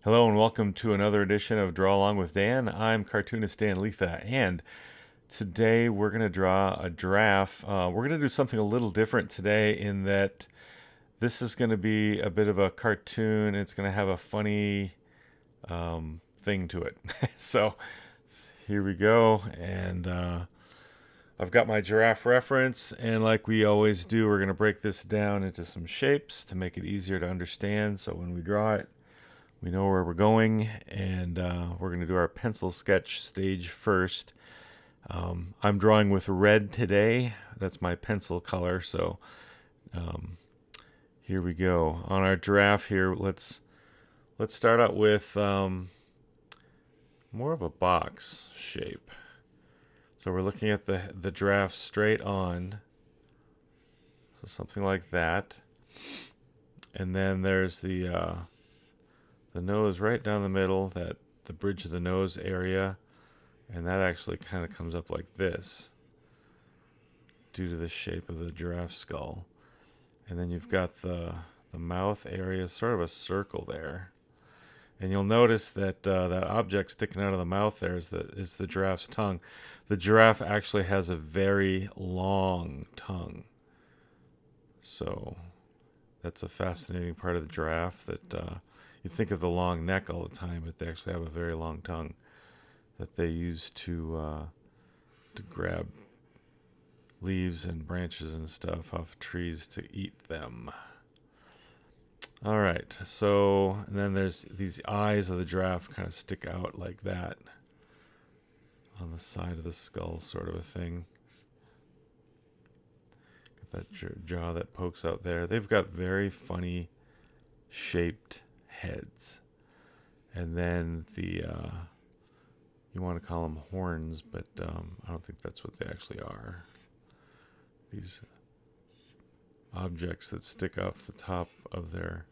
Hello and welcome to another edition of Draw Along with Dan. I'm cartoonist Dan Lietha, and today we're going to draw a giraffe. We're going to do something a little different today in that this is going to be a bit of a cartoon. It's going to have a funny thing to it. So here we go, and I've got my giraffe reference, and like we always do, we're going to break this down into some shapes to make it easier to understand. So when we draw it, we know where we're going, and we're going to do our pencil sketch stage first. I'm drawing with red today. That's my pencil color. So here we go. On our giraffe here, let's start out with more of a box shape. So we're looking at the giraffe straight on. So something like that. And then there's the nose right down the middle, that the bridge of the nose area, and that actually kind of comes up like this due to the shape of the giraffe skull. And then you've got the mouth area, sort of a circle there. And you'll notice that that object sticking out of the mouth there is the giraffe's tongue. The giraffe actually has a very long tongue. So that's a fascinating part of the giraffe that you think of the long neck all the time, but they actually have a very long tongue that they use to grab leaves and branches and stuff off trees to eat them. All right, so and then there's these eyes of the giraffe kind of stick out like that on the side of the skull, sort of a thing. Got that jaw that pokes out there. They've got very funny shaped heads, and then the you want to call them horns, but I don't think that's what they actually are. These objects that stick off the top of their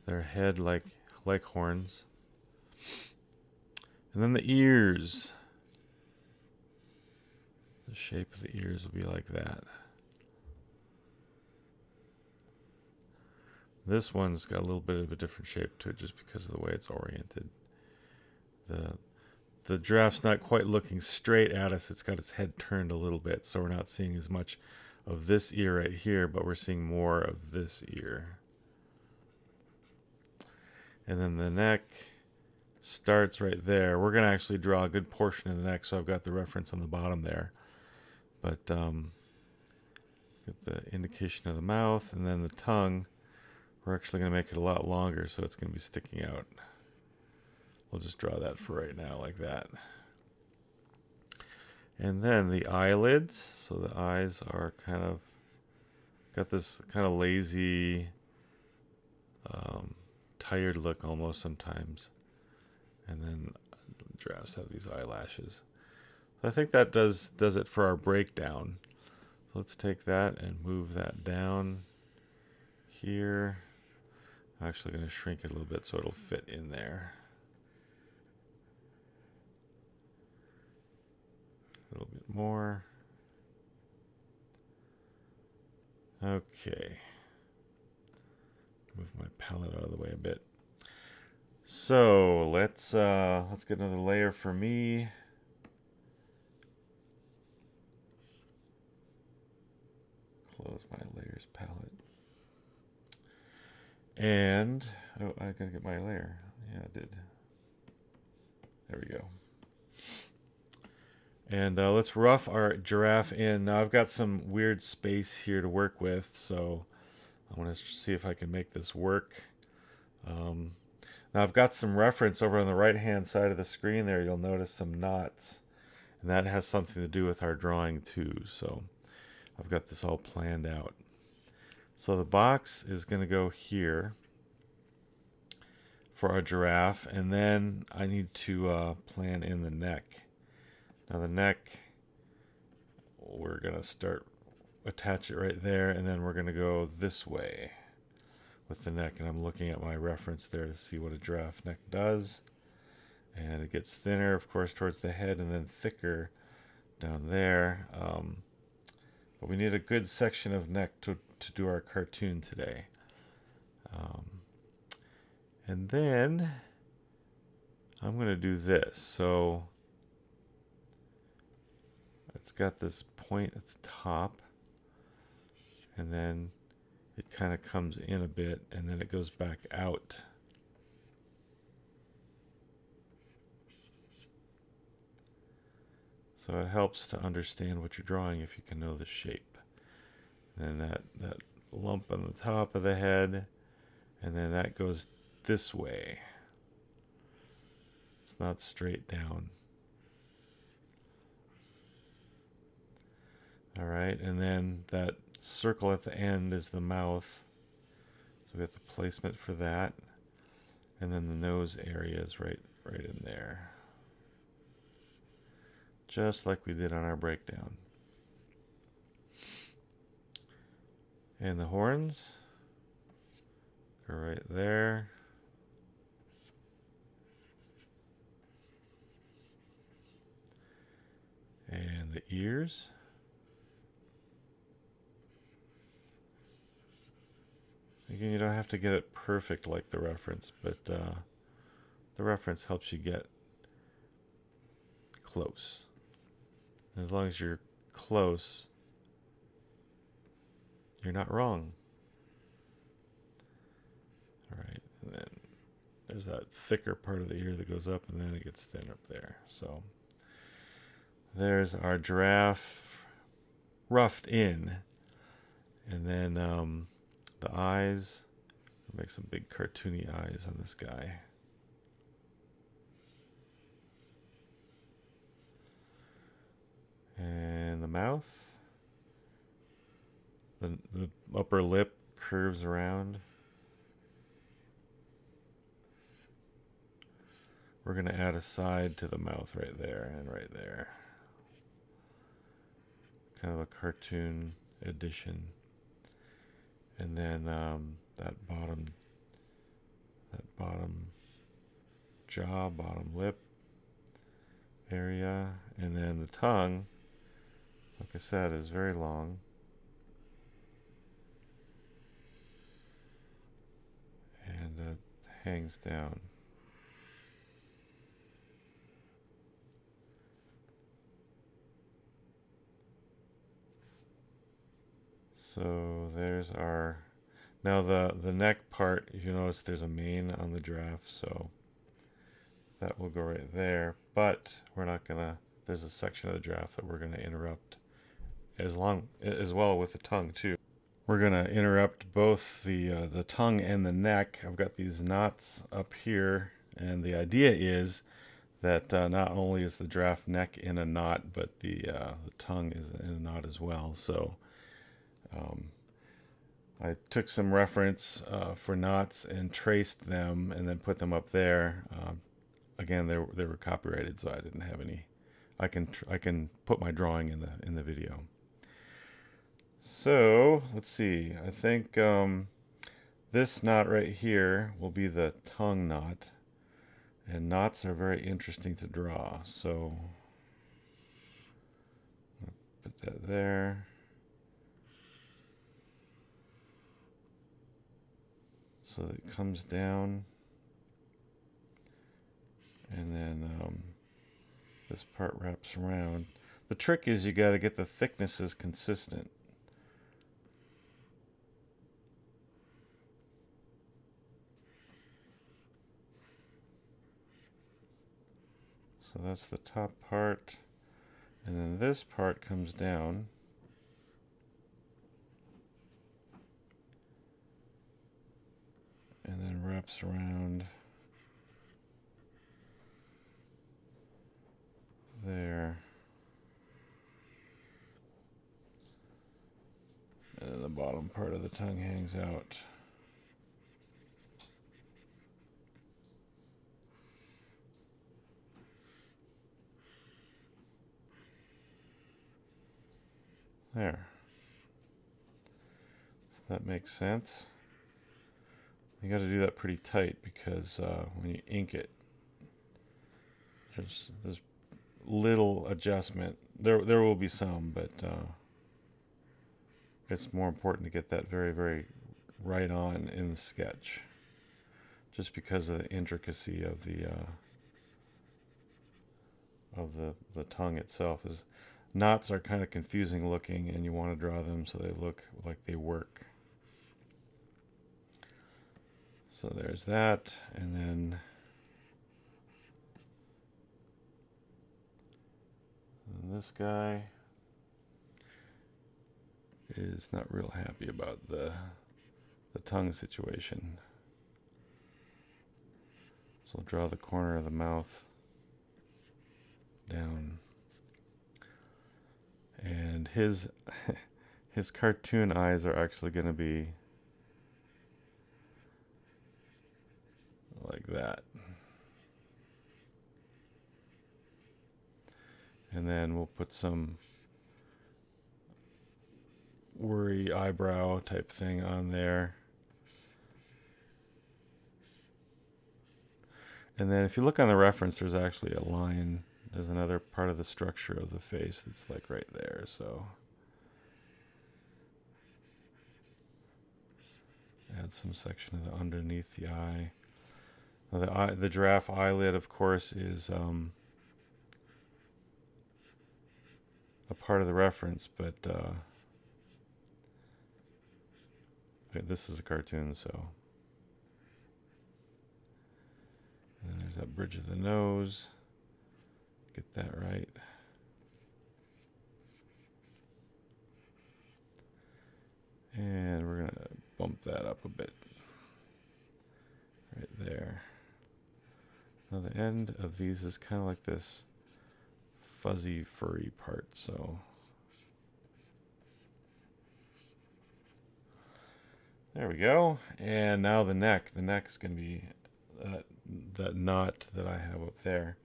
head like horns. And then the ears. The shape of the ears will be like that. This one's got a little bit of a different shape to it just because of the way it's oriented. The giraffe's not quite looking straight at us. It's got its head turned a little bit, so we're not seeing as much of this ear right here, but we're seeing more of this ear. And then the neck starts right there. We're going to actually draw a good portion of the neck, so I've got the reference on the bottom there. But get the indication of the mouth, and then the tongue. We're actually going to make it a lot longer, so it's going to be sticking out. We'll just draw that for right now, like that. And then the eyelids. So the eyes are kind of got this kind of lazy, tired look almost sometimes. And then giraffes have these eyelashes. So I think that does it for our breakdown. So let's take that and move that down here. I'm actually going to shrink it a little bit so it'll fit in there. A little bit more. Okay. Move my palette out of the way a bit. So let's get another layer for me. Close my layers palette. And, oh, I gotta get my layer. Yeah, I did. There we go. And let's rough our giraffe in. Now I've got some weird space here to work with, so I want to see if I can make this work. Now I've got some reference over on the right-hand side of the screen there. You'll notice some knots, and that has something to do with our drawing too. So I've got this all planned out. So the box is going to go here for our giraffe, and then I need to plan in the neck. Now the neck, we're going to attach it right there, and then we're going to go this way with the neck, and I'm looking at my reference there to see what a giraffe neck does. And it gets thinner, of course, towards the head, and then thicker down there. But we need a good section of neck to do our cartoon today. And then I'm going to do this. So it's got this point at the top, and then it kind of comes in a bit, and then it goes back out. So it helps to understand what you're drawing if you can know the shape. And then that lump on the top of the head, and then that goes this way. It's not straight down. All right, and then that circle at the end is the mouth. So we have the placement for that. And then the nose area is right in there. Just like we did on our breakdown. And the horns go right there. And the ears. Again, you don't have to get it perfect like the reference, but the reference helps you get close. As long as you're close, you're not wrong. All right, and then there's that thicker part of the ear that goes up, and then it gets thin up there. So there's our giraffe roughed in. And then the eyes, make some big cartoony eyes on this guy. And the mouth, the upper lip curves around. We're going to add a side to the mouth right there and right there. Kind of a cartoon addition. And then that bottom jaw, bottom lip area, and then the tongue, like I said, is very long. And hangs down. So there's our, now the neck part, if you notice there's a mane on the giraffe, so that will go right there, but we're not gonna, there's a section of the giraffe that we're gonna interrupt as well with the tongue too. We're gonna interrupt both the tongue and the neck. I've got these knots up here, and the idea is that not only is the giraffe neck in a knot, but the tongue is in a knot as well. So I took some reference for knots and traced them, and then put them up there. Again, they were copyrighted, so I didn't have any. I can put my drawing in the video. So let's see. I think this knot right here will be the tongue knot, and knots are very interesting to draw. So I'll put that there. So that it comes down, and then this part wraps around. The trick is you got to get the thicknesses consistent. So that's the top part, and then this part comes down. And then wraps around there. And then the bottom part of the tongue hangs out. There. So that makes sense. You got to do that pretty tight, because when you ink it, there's little adjustment. There will be some, but it's more important to get that very, very right on in the sketch. just because of the intricacy of the tongue itself. Is knots are kind of confusing looking, and you want to draw them so they look like they work. So there's that, and then this guy is not real happy about the tongue situation. So I'll draw the corner of the mouth down. And his his cartoon eyes are actually going to be like that. And then we'll put some worry eyebrow type thing on there. And then if you look on the reference, there's actually a line. There's another part of the structure of the face that's like right there. So add some section of the underneath the eye. Now the giraffe eyelid, of course, is a part of the reference, but this is a cartoon, so. And there's that bridge of the nose. Get that right. And we're going to bump that up a bit. Right there. Now the end of these is kind of like this fuzzy, furry part, so. There we go. And now the neck. The neck is going to be that knot that I have up there.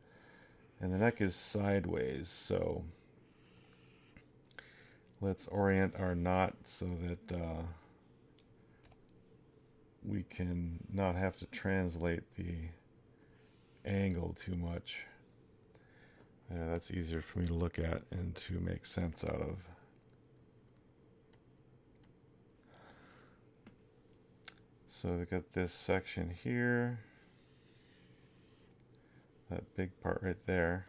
And the neck is sideways, so let's orient our knot so that we can not have to translate the angle too much. That's easier for me to look at and to make sense out of. So we got this section here. That big part right there.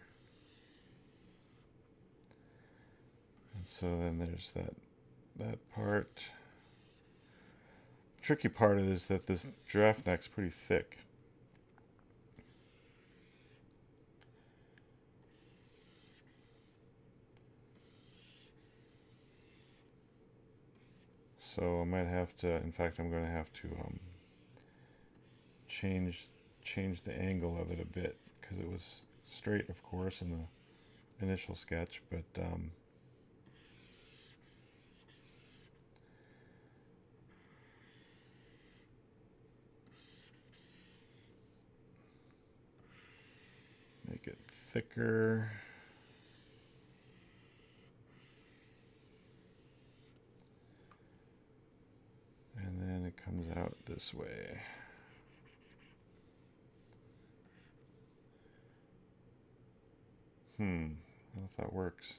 And so then there's that part. Tricky part is that this giraffe neck's pretty thick. So I might have to, in fact, I'm going to have to change the angle of it a bit, because it was straight, of course, in the initial sketch, but make it thicker. And then it comes out this way. I don't know if that works.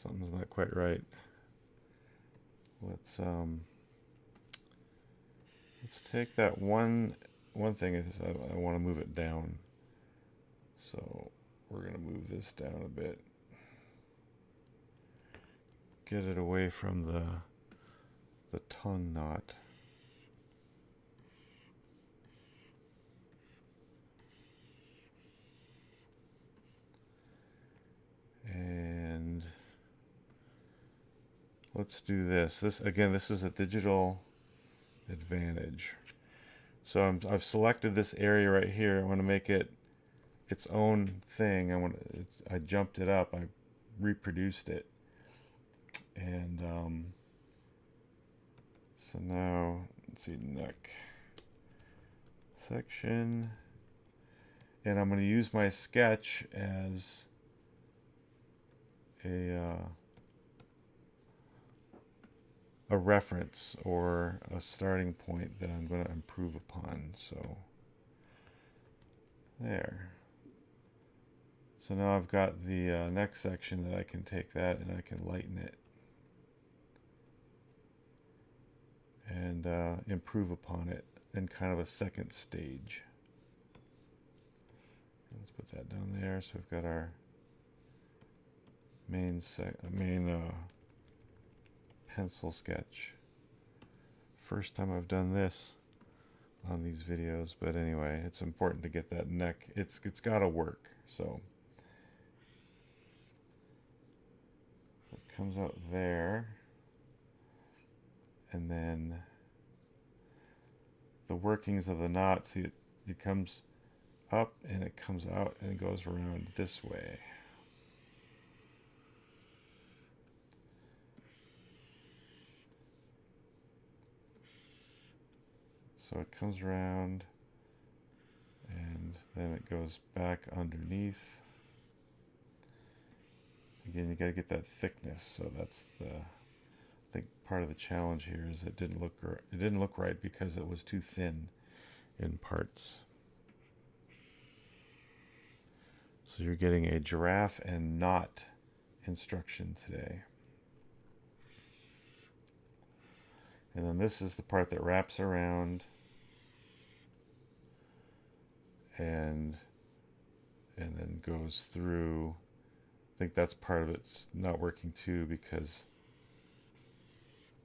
Something's not quite right. Let's take that one thing is I want to move it down. So we're going to move this down a bit. Get it away from the tongue knot. And let's do this. This is a digital advantage. So I've selected this area right here. I want to make it its own thing. I jumped it up. I reproduced it. And so now let's see, neck section, and I'm going to use my sketch as a reference or a starting point that I'm going to improve upon. So there. So now I've got the next section that I can take that and I can lighten it. And and improve upon it in kind of a second stage. Let's put that down there. So we've got our main pencil sketch. First time I've done this on these videos, but anyway, it's important to get that neck. It's got to work. So it comes out there, and then the workings of the knot. See, it comes up and it comes out and it goes around this way. So it comes around and then it goes back underneath. Again, you got to get that thickness. So that's I think part of the challenge here is it didn't look right because it was too thin in parts. So you're getting a giraffe and knot instruction today. And then this is the part that wraps around and then goes through. I think that's part of it's not working too, because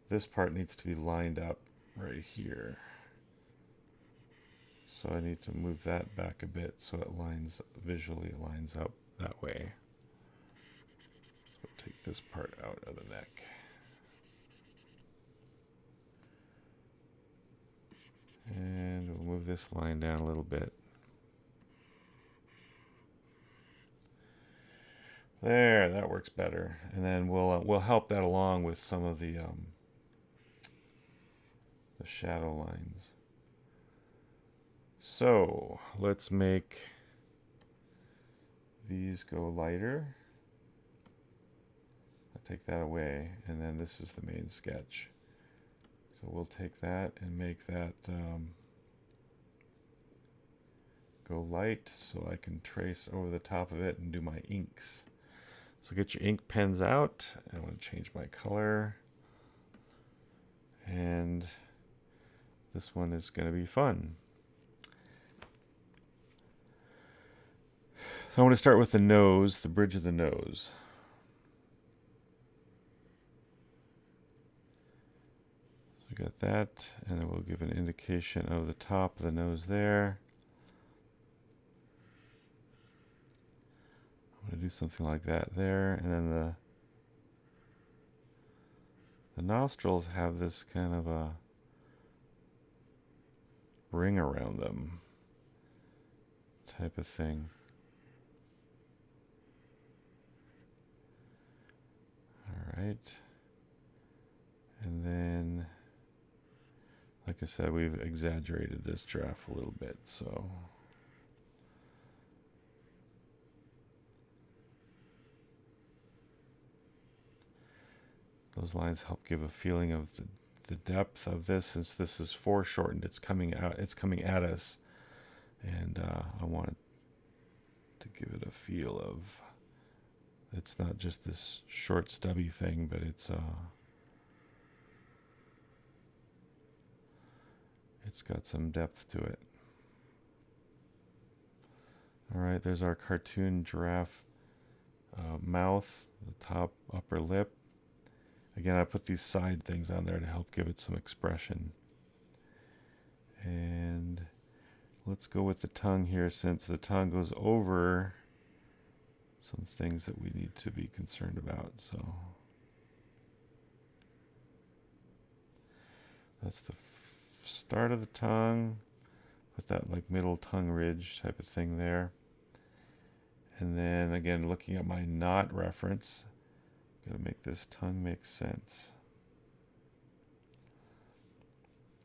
this part needs to be lined up right here. So I need to move that back a bit so it visually lines up that way. So take this part out of the neck. And we'll move this line down a little bit. There, that works better. And then we'll help that along with some of the shadow lines. So let's make these go lighter. I'll take that away, and then this is the main sketch. So we'll take that and make that go light so I can trace over the top of it and do my inks. So get your ink pens out. I want to change my color. And this one is going to be fun. So I want to start with the nose, the bridge of the nose. So we got that, and then we'll give an indication of the top of the nose there. I'm going to do something like that there, and then the nostrils have this kind of a ring around them type of thing. All right. And then, like I said, we've exaggerated this giraffe a little bit, so those lines help give a feeling of the depth of this. Since this is foreshortened, it's coming at us, and I wanted to give it a feel of it's not just this short stubby thing, but it's got some depth to it. All right, there's our cartoon giraffe mouth, the top upper lip. Again, I put these side things on there to help give it some expression. And let's go with the tongue here, since the tongue goes over some things that we need to be concerned about. So that's the start of the tongue. Put that like middle tongue ridge type of thing there. And then again, looking at my knot reference, gotta make this tongue make sense.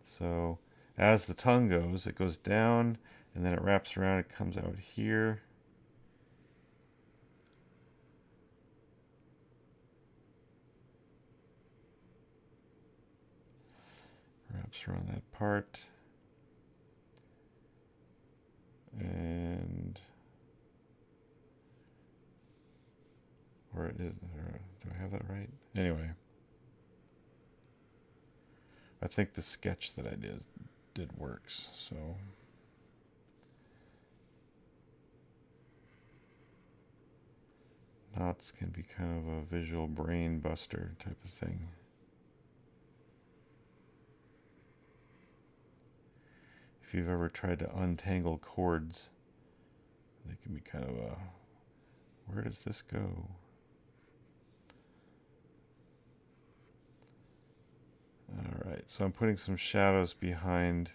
So as the tongue goes, it goes down and then it wraps around, it comes out here. Wraps around that part. And do I have that right? Anyway. I think the sketch that I did works. So knots can be kind of a visual brain buster type of thing. If you've ever tried to untangle cords, they can be kind of a, where does this go? Alright, so I'm putting some shadows behind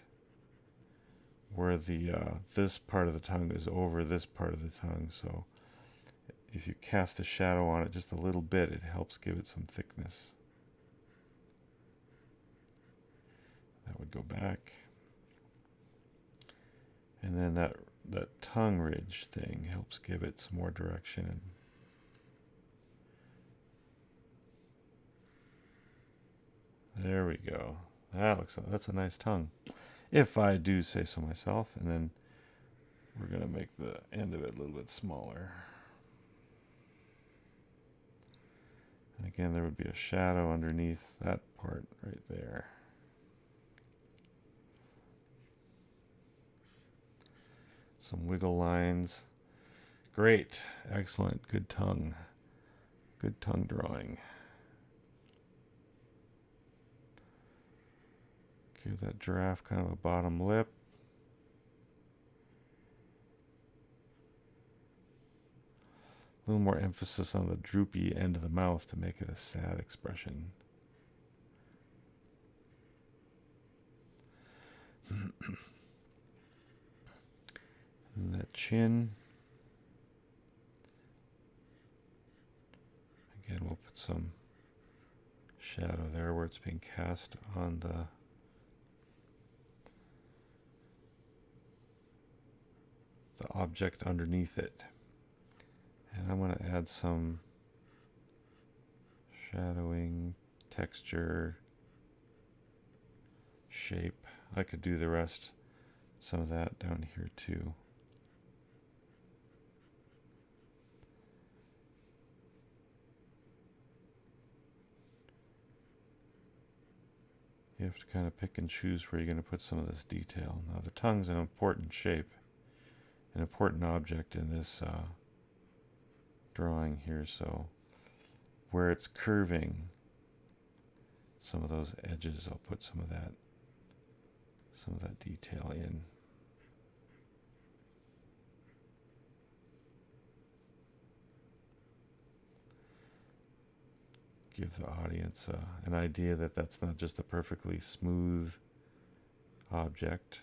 where the this part of the tongue is over this part of the tongue. So if you cast a shadow on it just a little bit, it helps give it some thickness. That would go back. And then that tongue ridge thing helps give it some more direction. There we go. That's a nice tongue, if I do say so myself. And then we're going to make the end of it a little bit smaller. And again, there would be a shadow underneath that part right there. Some wiggle lines. Great. Excellent. Good tongue. Good tongue drawing. Give that giraffe kind of a bottom lip. A little more emphasis on the droopy end of the mouth to make it a sad expression. And that chin. Again, we'll put some shadow there where it's being cast on the object underneath it. And I'm going to add some shadowing, texture, shape. I could do the rest, some of that down here too. You have to kind of pick and choose where you're going to put some of this detail. Now the tongue's an important shape, an important object in this drawing here, so where it's curving, some of those edges, I'll put some of that detail in. Give the audience an idea that that's not just a perfectly smooth object,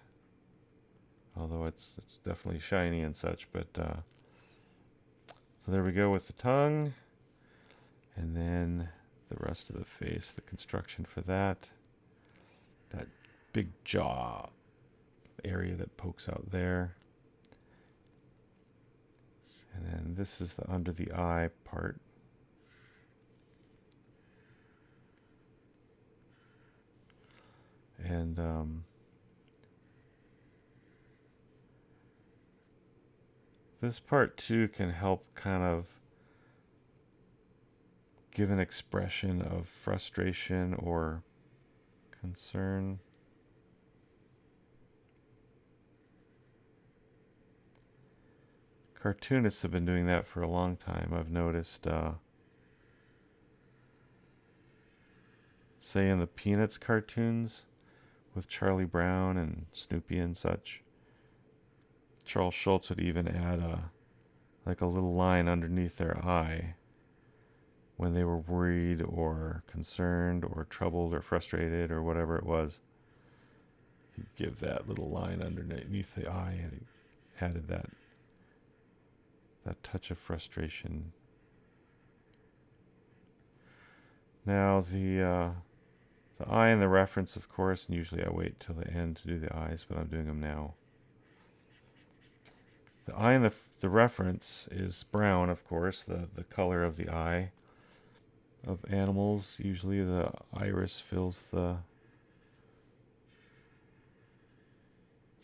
although it's definitely shiny and such. But so there we go with the tongue, and then the rest of the face, the construction for that big jaw area that pokes out there, and then this is the under the eye part. And this part too can help kind of give an expression of frustration or concern. Cartoonists have been doing that for a long time. I've noticed, say in the Peanuts cartoons with Charlie Brown and Snoopy and such, Charles Schultz would even add like a little line underneath their eye when they were worried or concerned or troubled or frustrated or whatever it was. He'd give that little line underneath the eye, and he added that touch of frustration. Now the eye and the reference, of course, and usually I wait till the end to do the eyes, but I'm doing them now. The eye and the reference is brown, of course, the color of the eye of animals. Usually the iris fills the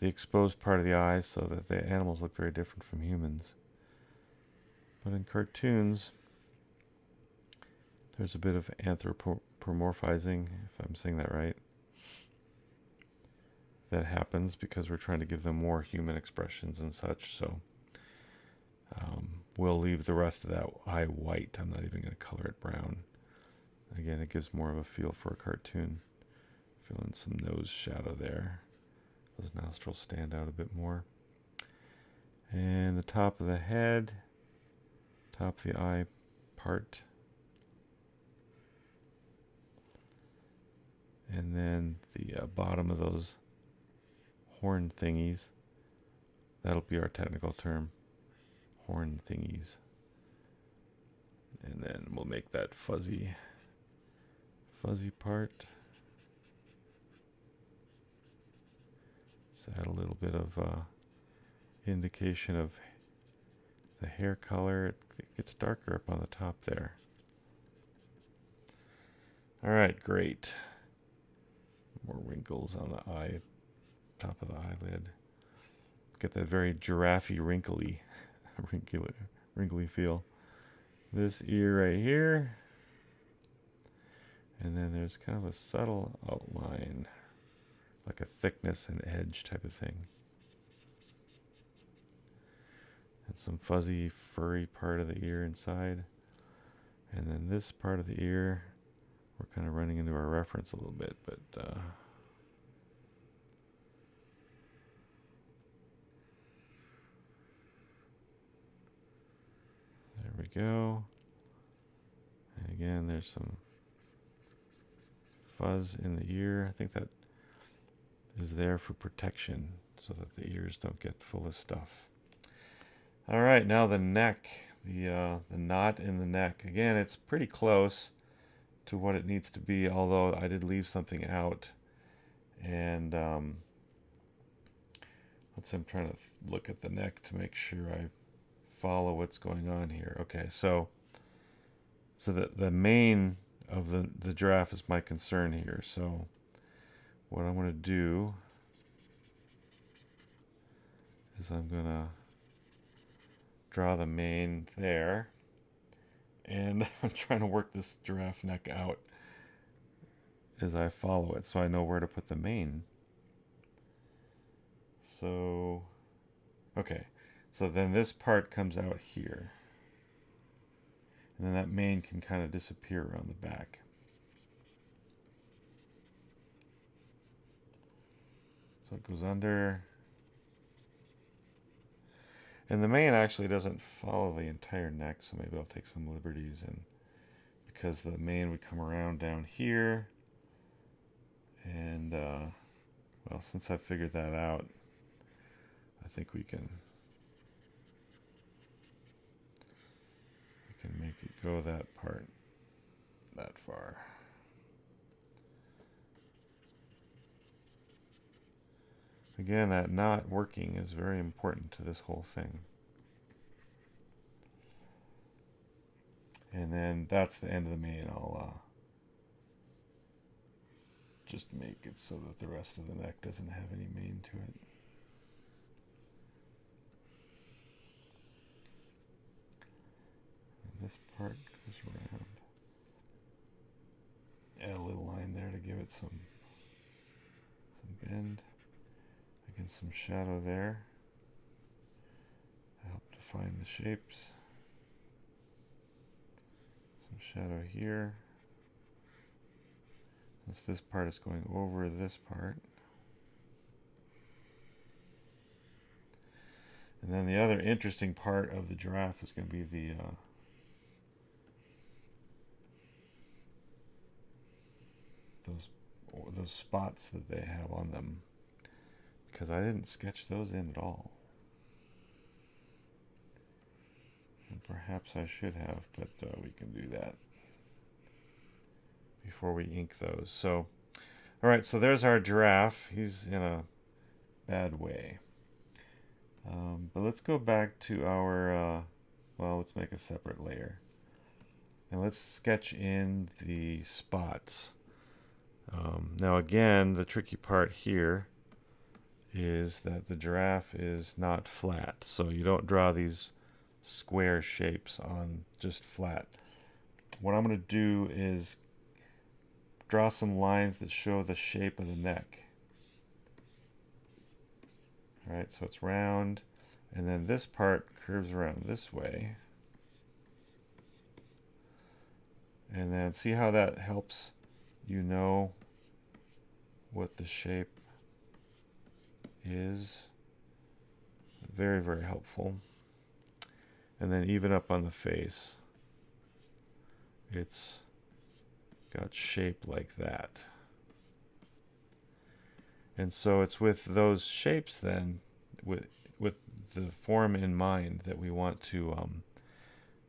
exposed part of the eye, so that the animals look very different from humans. But in cartoons, there's a bit of anthropomorphizing, if I'm saying that right. that happens because we're trying to give them more human expressions and such. So we'll leave the rest of that eye white. I'm not even going to color it brown. Again, it gives more of a feel for a cartoon. Fill in some nose shadow there. Those nostrils stand out a bit more. And the top of the head, top of the eye part. And then the bottom of those horn thingies. That'll be our technical term. Horn thingies. And then we'll make that fuzzy part. Just add a little bit of indication of the hair color. It gets darker up on the top there. All right, great. More wrinkles on the eye, top of the eyelid. Get that very giraffe-y, wrinkly feel. This ear right here. And then there's kind of a subtle outline, like a thickness and edge type of thing. And some fuzzy, furry part of the ear inside. And then this part of the ear, we're kind of running into our reference a little bit, but there we go. And again, there's some fuzz in the ear. I think that is there for protection so that the ears don't get full of stuff. All right, now the neck, the knot in the neck. Again, it's pretty close to what it needs to be, although I did leave something out. And let's see, I'm trying to look at the neck to make sure I follow what's going on here. Okay, so the mane of the giraffe is my concern here. So what I'm going to do is I'm going to draw the mane there. And I'm trying to work this giraffe neck out as I follow it so I know where to put the mane. So, okay. So then this part comes out here. And then that mane can kind of disappear around the back. So it goes under. And the mane actually doesn't follow the entire neck, so maybe I'll take some liberties, and because the mane would come around down here. And well, since I figured that out, I think we can make it go that far. Again, that knot working is very important to this whole thing. And then that's the end of the mane. I'll just make it so that the rest of the neck doesn't have any mane to it. And this part goes around. Add a little line there to give it some bend. Again, some shadow there. Help define the shapes. Some shadow here. Since this part is going over this part. And then the other interesting part of the giraffe is going to be those spots that they have on them, because I didn't sketch those in at all. And perhaps I should have, but we can do that before we ink those. So, all right, so there's our giraffe. He's in a bad way. But let's go back to our, well, let's make a separate layer. And let's sketch in the spots. Now again, the tricky part here is that the giraffe is not flat. So you don't draw these square shapes on just flat. What I'm going to do is draw some lines that show the shape of the neck. right? So it's round, and then this part curves around this way. And then see how that helps you know what the shape is. Very, very helpful. And then even up on the face, it's got shape like that. And so it's with those shapes then, with the form in mind, that we want to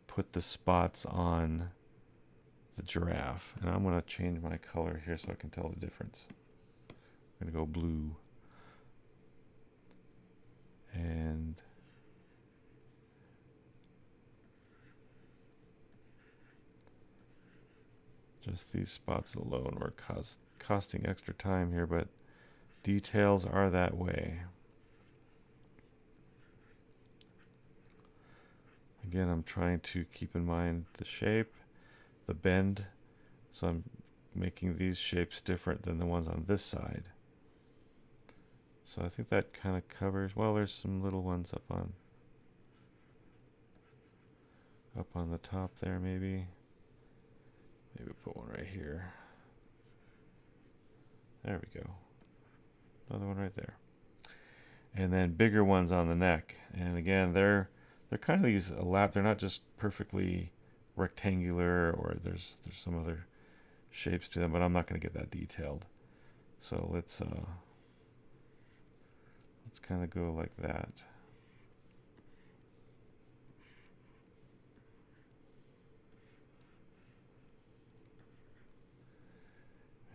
put the spots on the giraffe. And I'm going to change my color here so I can tell the difference. I'm going to go blue. And just these spots alone were costing extra time here, but details are that way. Again, I'm trying to keep in mind the shape, the bend, so I'm making these shapes different than the ones on this side. So I think that kind of covers, well, there's some little ones up on the top there maybe. Maybe put one right here. There we go. Another one right there. And then bigger ones on the neck. And again, they're kind of these they're not just perfectly rectangular, or there's some other shapes to them, but I'm not going to get that detailed. So let's kind of go like that.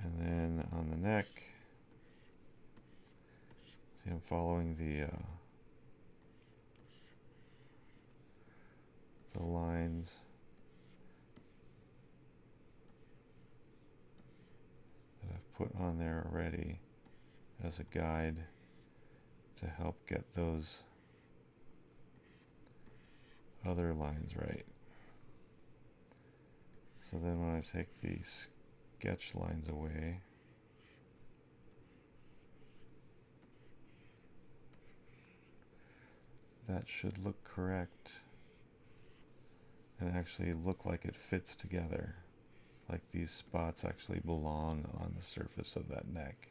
And then on the neck, see, I'm following the lines. That I've put on there already as a guide to help get those other lines right. So then when I take the sketch lines away, that should look correct and actually look like it fits together, like these spots actually belong on the surface of that neck.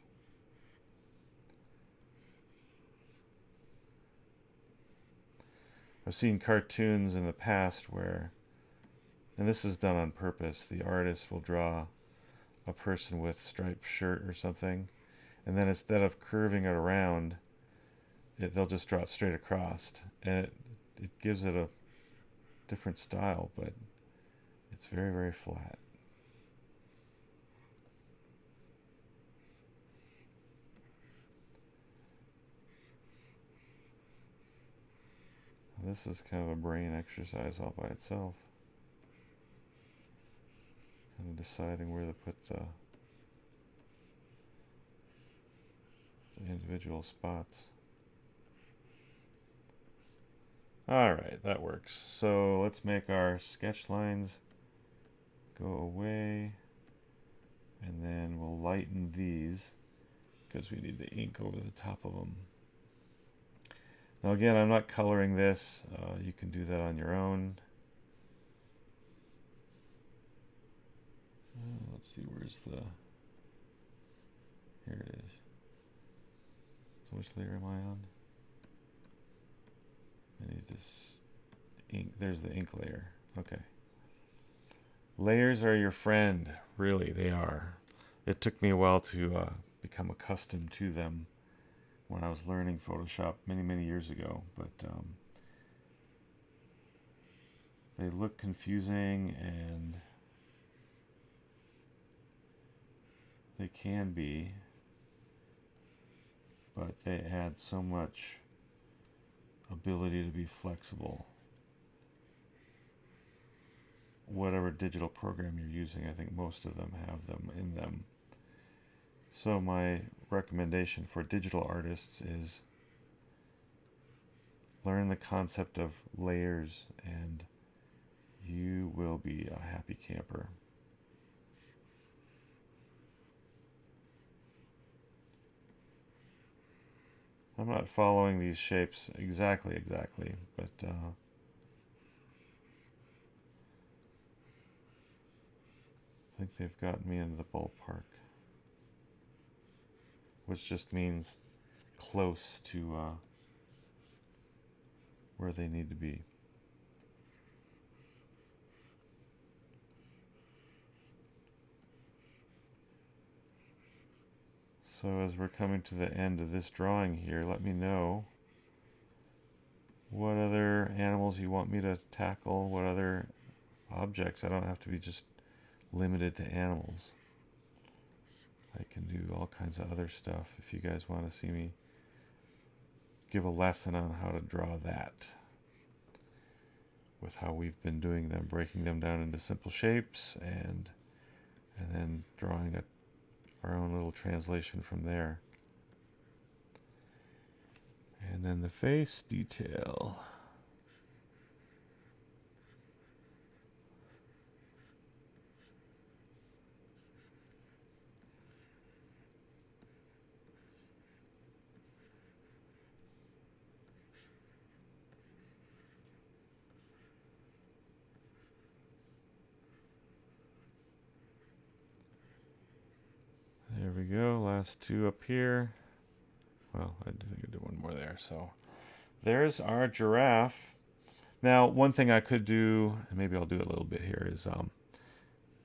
I've seen cartoons in the past where, and this is done on purpose, the artist will draw a person with striped shirt or something, and then instead of curving it around, they'll just draw it straight across, and it gives it a different style, but it's very, very flat. This is kind of a brain exercise all by itself. Kind of deciding where to put the individual spots. Alright, that works. So let's make our sketch lines go away, and then we'll lighten these because we need the ink over the top of them. Now again, I'm not coloring this. You can do that on your own. Let's see, where's the... Here it is. So which layer am I on? I need this ink. There's the ink layer. Okay. Layers are your friend. Really, they are. It took me a while to become accustomed to them when I was learning Photoshop many, many years ago. But they look confusing, and they can be, but they add so much ability to be flexible. Whatever digital program you're using, I think most of them have them in them. So my recommendation for digital artists is learn the concept of layers, and you will be a happy camper. I'm not following these shapes exactly, but I think they've gotten me into the ballpark, which just means close to where they need to be. So as we're coming to the end of this drawing here, let me know what other animals you want me to tackle, what other objects. I don't have to be just limited to animals. I can do all kinds of other stuff if you guys want to see me give a lesson on how to draw that with how we've been doing them, breaking them down into simple shapes and then drawing our own little translation from there. And then the face detail. There we go, last two up here. Well, I think I did one more there. So there's our giraffe. Now, one thing I could do, and maybe I'll do it a little bit here, is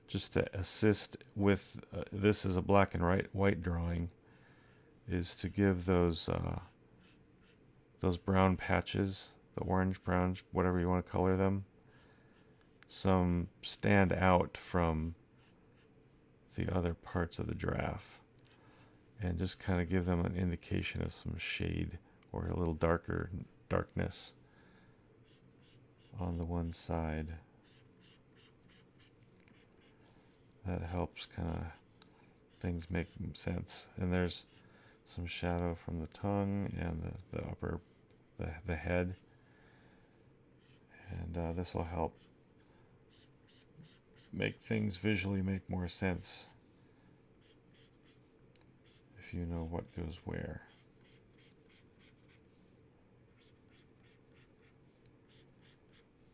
just to assist with this is a black and white drawing, is to give those brown patches, the orange, brown, whatever you want to color them, some stand out from the other parts of the giraffe, and just kind of give them an indication of some shade or a little darkness on the one side. That helps kind of things make sense. And there's some shadow from the tongue and the upper, the head. And this will help make things visually make more sense if you know what goes where.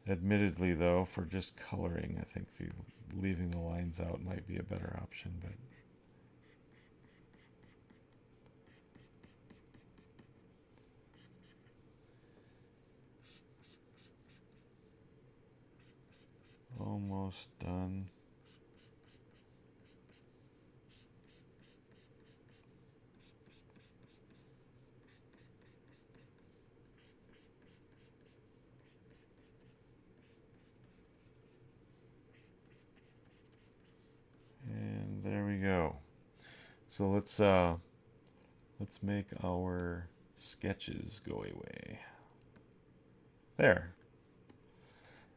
Admittedly, though, for just coloring, I think leaving the lines out might be a better option, but almost done. And there we go. So let's make our sketches go away. There.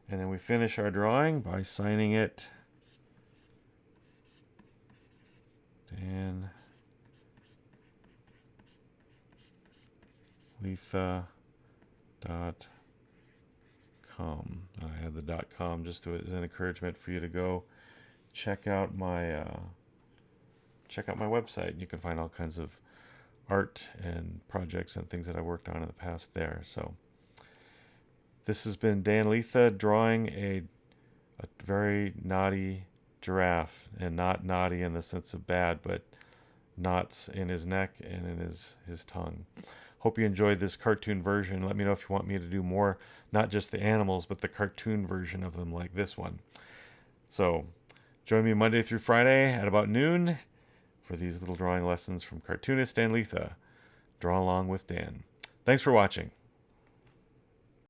And then we finish our drawing by signing it Dan Lietha.com. I had the .com just as an encouragement for you to go check out my website. You can find all kinds of art and projects and things that I worked on in the past there. So this has been Dan Lietha drawing a very naughty giraffe, and not naughty in the sense of bad, but knots in his neck and in his tongue. Hope you enjoyed this cartoon version. Let me know if you want me to do more, not just the animals, but the cartoon version of them like this one. So join me Monday through Friday at about noon for these little drawing lessons from cartoonist Dan Lietha. Draw along with Dan. Thanks for watching.